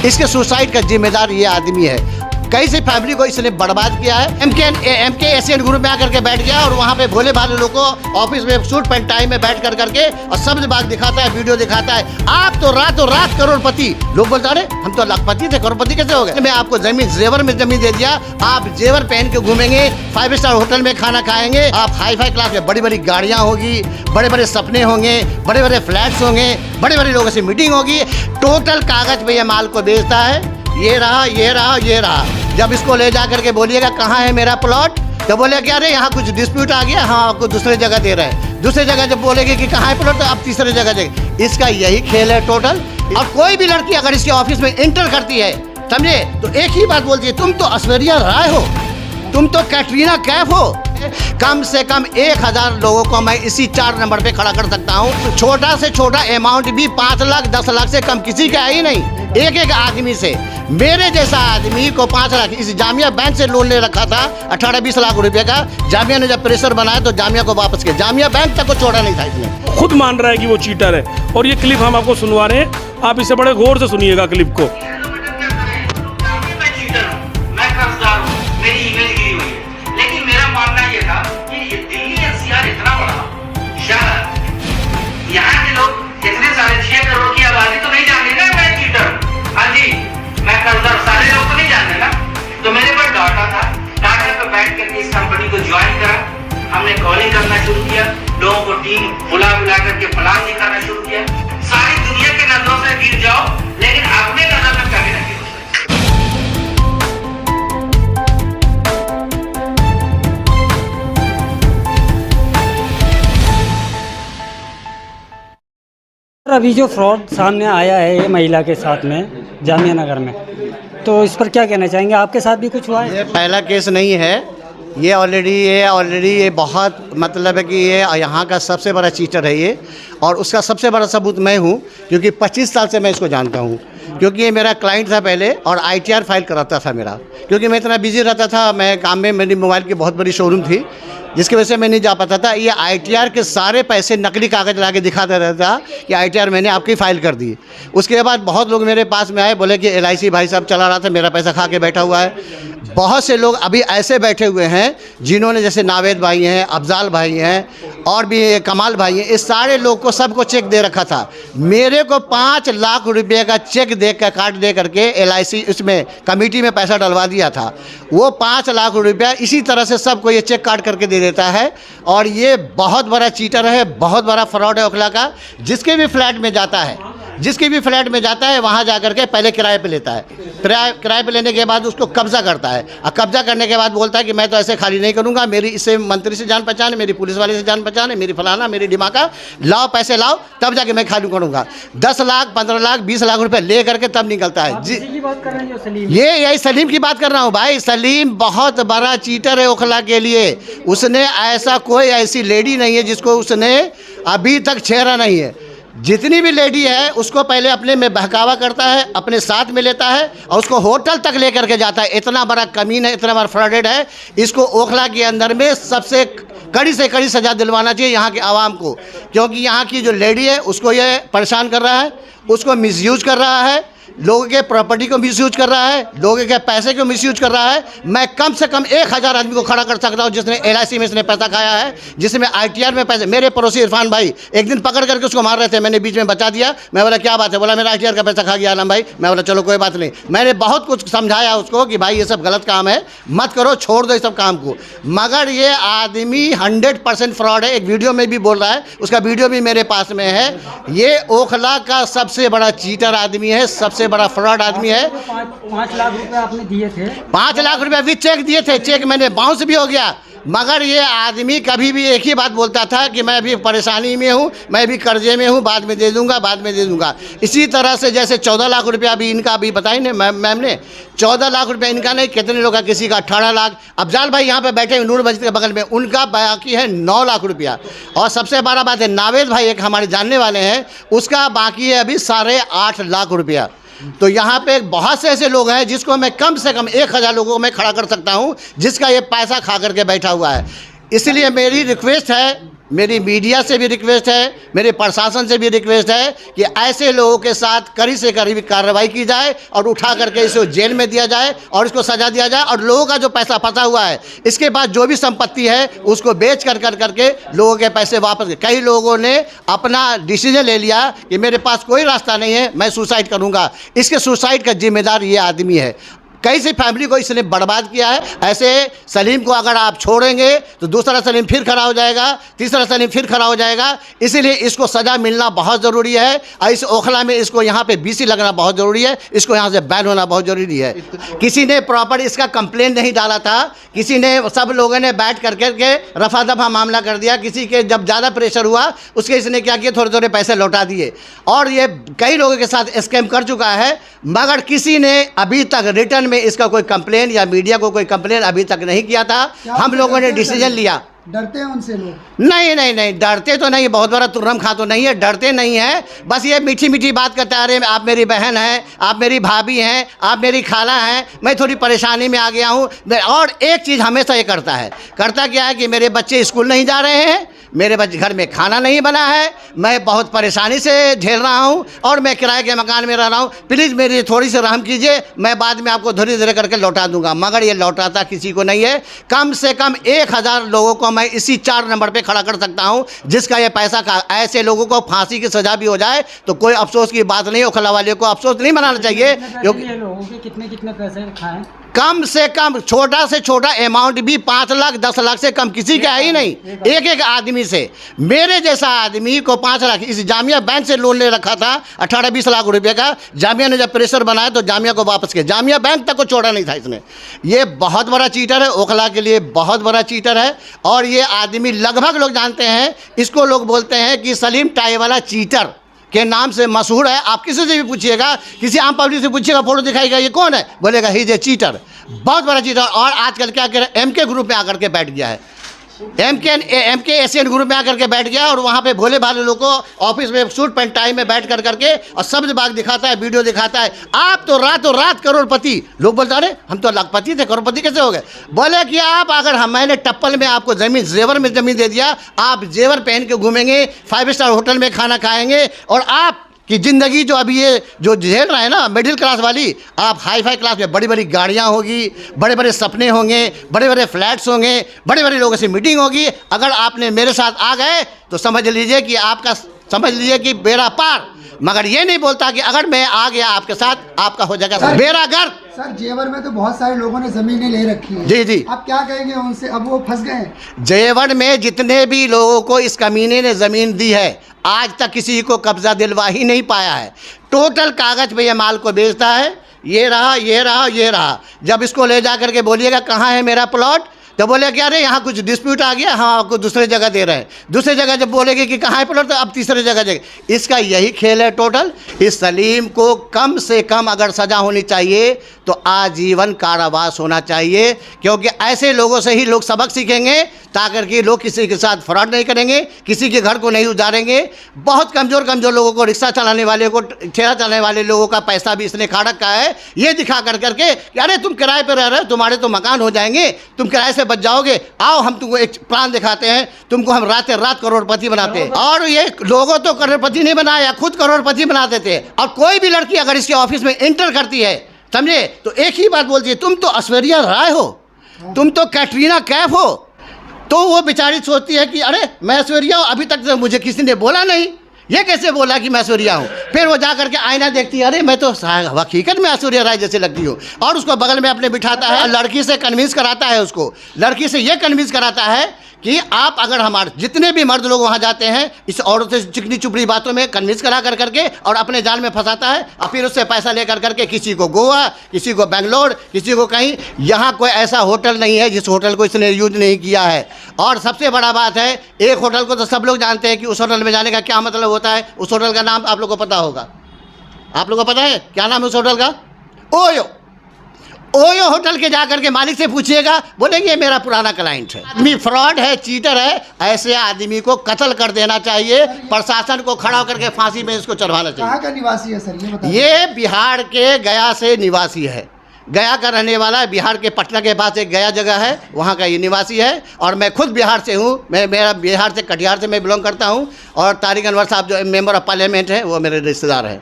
इसके सुसाइड का जिम्मेदार ये आदमी है। कई सी फैमिली को इसने बर्बाद किया है। एमके एशियन ग्रुप में आकर के बैठ गया और वहाँ पे भोले भाले लोग को ऑफिस में सूट पैंट टाई में बैठ करके और सब्ज बाग दिखाता है, वीडियो दिखाता है। आप तो रात करोड़पति, लोग बोलते अरे हम तो लाखपति थे, करोड़पति कैसे हो गए? मैं आपको जमीन जेवर में जमीन दे दिया, आप जेवर पहन के घूमेंगे, 5 स्टार होटल में खाना खाएंगे, आप हाई फाई क्लास में, बड़ी बड़ी गाड़ियाँ होगी, बड़े बड़े सपने होंगे, बड़े बड़े फ्लैट्स होंगे, बड़े बड़े लोगों से मीटिंग होगी। टोटल कागज पे ये माल को बेचता है। ये रहा। जब इसको ले जा करके बोलिएगा कहाँ है मेरा प्लॉट, तो बोले कि अरे यहाँ कुछ डिस्प्यूट आ गया, हाँ आपको दूसरे जगह दे रहे हैं। दूसरे जगह जब बोलेगे कि कहाँ है प्लॉट, तो आप तीसरे जगह देंगे। इसका यही खेल है टोटल। और कोई भी लड़की अगर इसके ऑफिस में एंटर करती है, समझे, तो एक ही बात बोलती है, तुम तो ऐश्वर्या राय हो, तुम तो कैटरीना कैफ हो। कम से कम 1000 लोगों को मैं इसी 4 नंबर पे खड़ा कर सकता हूँ। छोटा से छोटा अमाउंट भी 5 लाख 10 लाख से कम किसी का है ही नहीं। एक आदमी से, मेरे जैसा आदमी को 5 लाख, इस जामिया बैंक से लोन ले रखा था 18-20 लाख रुपए का। जामिया ने जब प्रेशर बनाया तो जामिया को वापस किया, जामिया बैंक तक को छोड़ा नहीं था इसने। खुद मान रहा है कि वो चीटर है और ये क्लिप हम आपको सुनवा रहे हैं, आप इसे बड़े गौर से सुनिएगा क्लिप को। यहाँ के लोग इतने सारे 6 करोड़ की आबादी तो नहीं जानते ना मैं चीटर, हाँ जी मैं कर्जदार, सारे लोग तो नहीं जानते ना। तो मेरे पास डाटा था, डाटा पे बैठ करके इस कंपनी को ज्वाइन करा। हमने कॉलिंग करना शुरू किया, लोगों को टीम बुला करके प्लान दिखाना शुरू किया। सारी दुनिया के नजरों से गिर जाओ, लेकिन अपने नजर में कभी ना गिरो। अभी जो फ्रॉड सामने आया है ये महिला के साथ में जामिया नगर में, तो इस पर क्या कहना चाहेंगे? आपके साथ भी कुछ हुआ है? ये पहला केस नहीं है, ये ऑलरेडी बहुत मतलब है कि ये यहाँ का सबसे बड़ा चीटर है ये। और उसका सबसे बड़ा सबूत मैं हूँ, क्योंकि 25 साल से मैं इसको जानता हूँ। क्योंकि ये मेरा क्लाइंट था पहले और ITR फाइल कराता था मेरा, क्योंकि मैं इतना बिजी रहता था, मैं काम में, मेरी मोबाइल की बहुत बड़ी शोरूम थी जिसकी वजह से मैं नहीं जा पाता था। ये ITR के सारे पैसे नकली कागज़ ला के दिखाता रहता था कि ITR मैंने आपकी फ़ाइल कर दी। उसके बाद बहुत लोग मेरे पास में आए, बोले कि LIC भाई साहब चला रहा था, मेरा पैसा खा के बैठा हुआ है। बहुत से लोग अभी ऐसे बैठे हुए हैं जिन्होंने, जैसे नावेद भाई हैं, अफजाल भाई हैं और भी कमाल भाई हैं, इस सारे लोग को सबको चेक दे रखा था। मेरे को 5 लाख रुपये का चेक दे कर, काट दे करके LIC उसमें कमेटी में पैसा डलवा दिया था। वो 5 लाख रुपया इसी तरह से सबको ये चेक काट करके दे देता है। और ये बहुत बड़ा चीटर है, बहुत बड़ा फ्रॉड है ओखला का। जिसके भी फ्लैट में जाता है वहाँ जा करके पहले किराए पे लेता है, किराए पे लेने के बाद उसको कब्जा करता है, और कब्जा करने के बाद बोलता है कि मैं तो ऐसे खाली नहीं करूँगा, मेरी इससे मंत्री से जान पहचान है, मेरी पुलिस वाले से जान पहचान है, मेरी फलाना, मेरी डिमाका, लाओ पैसे लाओ तब जाके मैं खाली करूँगा। 10 लाख 15 लाख 20 लाख रुपए ले करके तब निकलता है। जी की बात कर रहे हैं सलीम? यही सलीम की बात कर रहा हूँ भाई। सलीम बहुत बड़ा चीटर है ओखला के लिए। उसने ऐसा, कोई ऐसी लेडी नहीं है जिसको उसने अभी तक छेड़ा नहीं है। जितनी भी लेडी है उसको पहले अपने में बहकावा करता है, अपने साथ में लेता है और उसको होटल तक लेकर के जाता है। इतना बड़ा कमीन है, इतना बड़ा फ्रॉडेड है। इसको ओखला के अंदर में सबसे कड़ी से कड़ी सज़ा दिलवाना चाहिए यहाँ के आवाम को, क्योंकि यहाँ की जो लेडी है उसको ये परेशान कर रहा है, उसको मिसयूज कर रहा है, लोगों के प्रॉपर्टी को मिसयूज कर रहा है, लोगों के पैसे को मिसयूज कर रहा है। मैं कम से कम 1000 आदमी को खड़ा कर सकता हूँ जिसने LIC में इसने पैसा खाया है, जिसमें ITR में पैसे। मेरे पड़ोसी इरफान भाई एक दिन पकड़ करके उसको मार रहे थे, मैंने बीच में बचा दिया। मैं बोला क्या बात है? बोला मेरा ITR का पैसा खा गया आलम भाई। मैं बोला चलो कोई बात नहीं। मैंने बहुत कुछ समझाया उसको कि भाई ये सब गलत काम है, मत करो, छोड़ दो इस सब काम को। मगर ये आदमी 100% फ्रॉड है। एक वीडियो में भी बोल रहा है, उसका वीडियो भी मेरे पास में है। ये ओखला का सबसे बड़ा चीटर आदमी है, सबसे बड़ा फ्रॉड आदमी है। 5 लाख रुपए आपने दिए थे? 5 लाख रुपए भी चेक दिए थे, चेक मैंने बाउंस भी हो गया। मगर ये आदमी कभी भी एक ही बात बोलता था कि मैं अभी परेशानी में हूँ, मैं भी कर्जे में हूँ, बाद में दे दूंगा। इसी तरह से जैसे 14 लाख रुपया अभी इनका अभी बताई ने मैम ने, 14 लाख रुपया इनका नहीं, कितने लोग का, किसी का 18 लाख। अफजाल भाई यहाँ पे बैठे नूर मस्जिद के बगल में, उनका बाकी है 9 लाख रुपया। और सबसे बड़ा बात है, नावेद भाई एक हमारे जानने वाले हैं, उसका बाकी है अभी 8.5 लाख रुपया। तो यहाँ पे बहुत से ऐसे लोग हैं जिसको मैं कम से कम 1000 लोगों को मैं खड़ा कर सकता हूँ जिसका ये पैसा खा करके बैठा हुआ है। इसलिए मेरी रिक्वेस्ट है मेरी मीडिया से भी रिक्वेस्ट है, मेरे प्रशासन से भी रिक्वेस्ट है कि ऐसे लोगों के साथ कड़ी से कड़ी कार्रवाई की जाए और उठा करके इसको जेल में दिया जाए और इसको सज़ा दिया जाए। और लोगों का जो पैसा फंसा हुआ है, इसके बाद जो भी संपत्ति है उसको बेच करके लोगों के पैसे वापस। कई लोगों ने अपना डिसीजन ले लिया कि मेरे पास कोई रास्ता नहीं है, मैं सुसाइड करूँगा। इसके सुसाइड का जिम्मेदार ये आदमी है। कई सी फैमिली को इसने बर्बाद किया है। ऐसे सलीम को अगर आप छोड़ेंगे तो दूसरा सलीम फिर खड़ा हो जाएगा, तीसरा सलीम फिर खड़ा हो जाएगा। इसीलिए इसको सज़ा मिलना बहुत ज़रूरी है और इस ओखला में इसको यहाँ पे बीसी लगना बहुत ज़रूरी है। इसको यहाँ से बैन होना बहुत ज़रूरी है। किसी ने प्रॉपर इसका कंप्लेन नहीं डाला था, किसी ने, सब लोगों ने बैठ करके रफा दफा मामला कर दिया। किसी के जब ज़्यादा प्रेशर हुआ उसके इसने क्या किया, थोड़े थोड़े पैसे लौटा दिए और ये कई लोगों के साथ स्कैम कर चुका है। मगर किसी ने अभी तक रिटर्न में इसका कोई कंप्लेन या मीडिया को कोई कंप्लेन अभी तक नहीं किया था। हम लोगों ने डिसीजन लिया। डरते हैं उनसे लोग? नहीं, डरते तो नहीं, बहुत बड़ा तुर्रम खा तो नहीं है, डरते नहीं है। बस ये मीठी मीठी बात करते आ रहे हैं, आप मेरी बहन हैं, आप मेरी भाभी हैं, आप मेरी खाला हैं, मैं थोड़ी परेशानी में आ गया हूँ। और एक चीज़ हमेशा ये करता क्या है कि मेरे बच्चे स्कूल नहीं जा रहे हैं, मेरे बच्चे घर में खाना नहीं बना है, मैं बहुत परेशानी से झेल रहा हूँ और मैं किराए के मकान में रह रहा हूँ, प्लीज़ मेरी थोड़ी सी रहम कीजिए, मैं बाद में आपको धीरे धीरे करके लौटा दूंगा। मगर ये लौटाता किसी को नहीं है। कम से कम 1000 लोगों को मैं इसी 4 नंबर पे खड़ा कर सकता हूँ जिसका ये पैसा का। ऐसे लोगों को फांसी की सज़ा भी हो जाए तो कोई अफसोस की बात नहीं। ओखला वाले को अफसोस नहीं मनाना चाहिए, क्योंकि लोगों के कितने पैसे खाएं? कम से कम छोटा से छोटा अमाउंट भी 5 लाख 10 लाख से कम किसी का है ही नहीं। एक आदमी से, मेरे जैसा आदमी को 5 लाख, इस जामिया बैंक से लोन ले रखा था 18-20 लाख रुपए का। जामिया ने जब प्रेशर बनाया तो जामिया को वापस किया, जामिया बैंक तक को छोड़ा नहीं था इसने। ये बहुत बड़ा चीटर है, ओखला के लिए बहुत बड़ा चीटर है। और ये आदमी लगभग लोग जानते हैं, इसको लोग बोलते हैं कि सलीम टाई वाला चीटर के नाम से मशहूर है। आप किसी से भी पूछिएगा, किसी आम पब्लिक से पूछिएगा, फोटो दिखाएगा ये कौन है, बोलेगा ही जे चीटर, बहुत बड़ा चीटर। और आजकल क्या कर रहा है, MK ग्रुप में आकर के बैठ गया है, MK एशियन ग्रुप में आकर के बैठ गया और वहाँ पे भोले भाले लोग को ऑफिस में सूट पैंट टाई में बैठ करके और सब्ज बाग दिखाता है, वीडियो दिखाता है। आप तो रातों रात करोड़पति। लोग बोलते अरे हम तो लाखपति थे, करोड़पति कैसे हो गए? बोले कि आप अगर मैंने टप्पल में आपको ज़मीन, जेवर में ज़मीन दे दिया, आप जेवर पहन के घूमेंगे, 5 स्टार होटल में खाना खाएंगे और आप कि ज़िंदगी जो अभी ये जो झेल रहा है ना मिडिल क्लास वाली, आप हाई फाई क्लास में बड़ी बड़ी गाड़ियाँ होगी, बड़े बड़े सपने होंगे, बड़े बड़े फ्लैट्स होंगे, बड़े बड़े लोगों से मीटिंग होगी। अगर आपने मेरे साथ आ गए तो समझ लीजिए कि आपका, समझ लीजिए कि बेड़ा पार। मगर ये नहीं बोलता कि अगर मैं आ गया आपके साथ, आपका हो जाएगा बेड़ा गर्क। सर जेवर में तो बहुत सारे लोगों ने ज़मीनें ले रखी है। जी आप क्या कहेंगे उनसे? अब वो फंस गए हैं। जेवर में जितने भी लोगों को इस कमीने ने ज़मीन दी है, आज तक किसी को कब्जा दिलवा ही नहीं पाया है। टोटल कागज़ पे ये माल को बेचता है, ये रहा, ये रहा, ये रहा। जब इसको ले जा करके बोलिएगा कहाँ है मेरा प्लॉट, तो बोले कि अरे यहाँ कुछ डिस्प्यूट आ गया, हम आपको दूसरे जगह दे रहे हैं। दूसरे जगह जब बोलेंगे कि कहाँ है प्लॉट, तो अब तीसरे जगह जाएगा। इसका यही खेल है टोटल। इस सलीम को कम से कम अगर सज़ा होनी चाहिए तो आजीवन कारावास होना चाहिए, क्योंकि ऐसे लोगों से ही लोग सबक सीखेंगे, ताकि कि लोग किसी के साथ फ्रॉड नहीं करेंगे, किसी के घर को नहीं उजाड़ेंगे। बहुत कमज़ोर लोगों को, रिक्शा चलाने वाले को, ठेला चलाने वाले लोगों का पैसा भी इसने खा रखा है, ये दिखा करके कि अरे तुम किराए पर रह रहे हो, तुम्हारे तो मकान हो जाएंगे, तुम किराए से बच जाओगे, आओ हम तुमको एक प्लान दिखाते हैं, तुमको हम रातें रात करोड़पति बनाते हैं। और ये लोगों तो करोड़पति नहीं बनाया, खुद करोड़पति बना देते हैं। और कोई भी लड़की अगर इसके ऑफिस में एंटर करती है, समझे, तो एक ही बात बोलती है, तुम तो ऐश्वर्या राय हो, तुम तो कैटरीना कैफ हो। तो वो बेचारी सोचती है कि अरे मैं ऐश्वर्या हूँ, अभी तक तो मुझे किसी ने बोला नहीं, ये कैसे बोला कि मैं ऐश्वर्या हूँ। फिर वो जा करके आईना देखती है, अरे मैं तो हकीकत में ऐश्वर्या राय जैसे लगती हूँ। और उसको बगल में अपने बिठाता है, लड़की से कन्विंस कराता है, उसको लड़की से ये कन्विंस कराता है कि आप अगर हमारे जितने भी मर्द लोग वहाँ जाते हैं, इस औरत से चिकनी चुपड़ी बातों में कन्विंस करा करके और अपने जाल में फंसाता है, और फिर उससे पैसा लेकर करके किसी को गोवा, किसी को बेंगलोर, किसी को कहीं। यहाँ कोई ऐसा होटल नहीं है जिस होटल को इसने यूज नहीं किया है। और सबसे बड़ा बात है, एक होटल को तो सब लोग जानते हैं कि उस होटल में जाने का क्या मतलब होता है। उस होटल का नाम आप लोग को पता होगा, आप लोग को पता है क्या नाम है उस होटल का? ओयो होटल के जाकर के मालिक से पूछिएगा, बोलेंगे ये मेरा पुराना क्लाइंट है। आदमी फ्रॉड है, चीटर है, ऐसे आदमी को कत्ल कर देना चाहिए। प्रशासन को खड़ा होकर के फांसी में इसको चढ़वाना चाहिए। कहाँ का निवासी है सर, ये बताइए? ये बिहार के गया से निवासी है, गया का रहने वाला है, बिहार के पटना के पास एक गया जगह है, वहाँ का ये निवासी है। और मैं खुद बिहार से हूँ, मेरा बिहार से कटिहार से मैं बिलोंग करता हूँ। और तारिक अनवर साहब जो मेंबर ऑफ पार्लियामेंट हैं वो मेरे रिश्तेदार हैं।